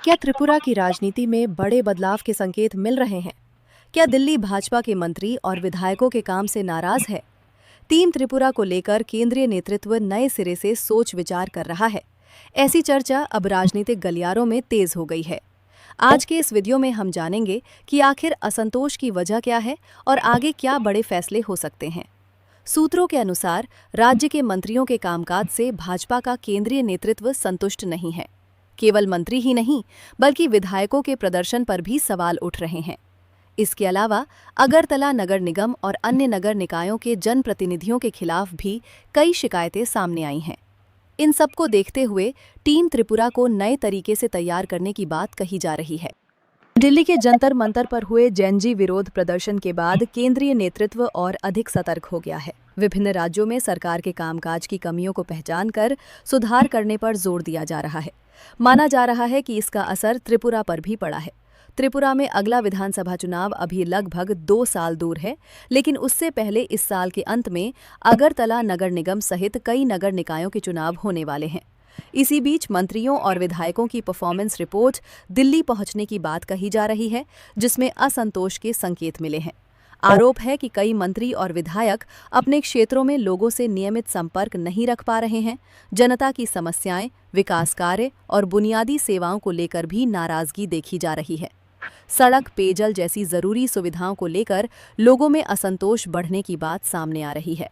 क्या त्रिपुरा की राजनीति में बड़े बदलाव के संकेत मिल रहे हैं? क्या दिल्ली भाजपा के मंत्री और विधायकों के काम से नाराज है? टीम त्रिपुरा को लेकर केंद्रीय नेतृत्व नए सिरे से सोच विचार कर रहा है। ऐसी चर्चा अब राजनीतिक गलियारों में तेज हो गई है। आज के इस वीडियो में हम जानेंगे कि आखिर असंतोष की वजह क्या है और आगे क्या बड़े फैसले हो सकते हैं। सूत्रों के अनुसार राज्य के मंत्रियों के कामकाज से भाजपा का केंद्रीय नेतृत्व संतुष्ट नहीं है। केवल मंत्री ही नहीं, बल्कि विधायकों के प्रदर्शन पर भी सवाल उठ रहे हैं। इसके अलावा अगरतला नगर निगम और अन्य नगर निकायों के जनप्रतिनिधियों के खिलाफ भी कई शिकायतें सामने आई हैं। इन सबको देखते हुए टीम त्रिपुरा को नए तरीके से तैयार करने की बात कही जा रही है। दिल्ली के जंतर मंतर पर हुए जेएनजी विरोध प्रदर्शन के बाद केंद्रीय नेतृत्व और अधिक सतर्क हो गया है। विभिन्न राज्यों में सरकार के कामकाज की कमियों को पहचान कर सुधार करने पर जोर दिया जा रहा है। माना जा रहा है कि इसका असर त्रिपुरा पर भी पड़ा है। त्रिपुरा में अगला विधानसभा चुनाव अभी लगभग 2 साल दूर है, लेकिन उससे पहले इस साल के अंत में अगरतला नगर निगम सहित कई नगर निकायों के चुनाव होने वाले हैं। इसी बीच मंत्रियों और विधायकों की परफॉर्मेंस रिपोर्ट दिल्ली पहुंचने की बात कही जा रही है, जिसमें असंतोष के संकेत मिले हैं। आरोप है कि कई मंत्री और विधायक अपने क्षेत्रों में लोगों से नियमित संपर्क नहीं रख पा रहे हैं। जनता की समस्याएं, विकास कार्य और बुनियादी सेवाओं को लेकर भी नाराजगी देखी जा रही है। सड़क, पेयजल जैसी जरूरी सुविधाओं को लेकर लोगों में असंतोष बढ़ने की बात सामने आ रही है।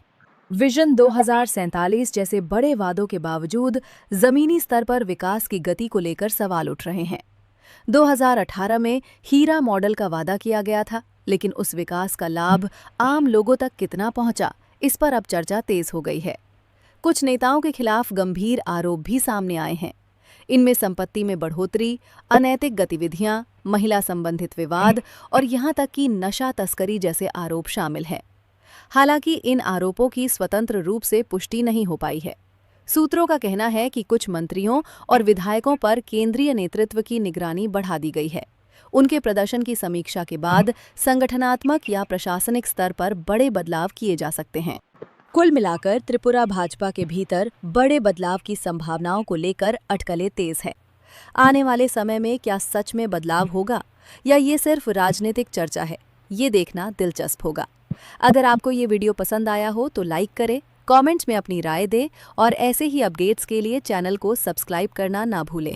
विजन 2047 जैसे बड़े वादों के बावजूद जमीनी स्तर पर विकास की गति को लेकर सवाल उठ रहे हैं। 2018 में हीरा मॉडल का वादा किया गया था, लेकिन उस विकास का लाभ आम लोगों तक कितना पहुंचा, इस पर अब चर्चा तेज हो गई है। कुछ नेताओं के खिलाफ गंभीर आरोप भी सामने आए हैं। इनमें संपत्ति में बढ़ोतरी, अनैतिक गतिविधियां, महिला संबंधित विवाद और यहां तक कि नशा तस्करी जैसे आरोप शामिल हैं। हालांकि इन आरोपों की स्वतंत्र रूप से पुष्टि नहीं हो पाई है। सूत्रों का कहना है कि कुछ मंत्रियों और विधायकों पर केंद्रीय नेतृत्व की निगरानी बढ़ा दी गई है। उनके प्रदर्शन की समीक्षा के बाद संगठनात्मक या प्रशासनिक स्तर पर बड़े बदलाव किए जा सकते हैं। कुल मिलाकर त्रिपुरा भाजपा के भीतर बड़े बदलाव की संभावनाओं को लेकर अटकलें तेज है। आने वाले समय में क्या सच में बदलाव होगा या ये सिर्फ राजनीतिक चर्चा है, ये देखना दिलचस्प होगा। अगर आपको ये वीडियो पसंद आया हो तो लाइक करें, कमेंट्स में अपनी राय दें और ऐसे ही अपडेट्स के लिए चैनल को सब्सक्राइब करना ना भूलें।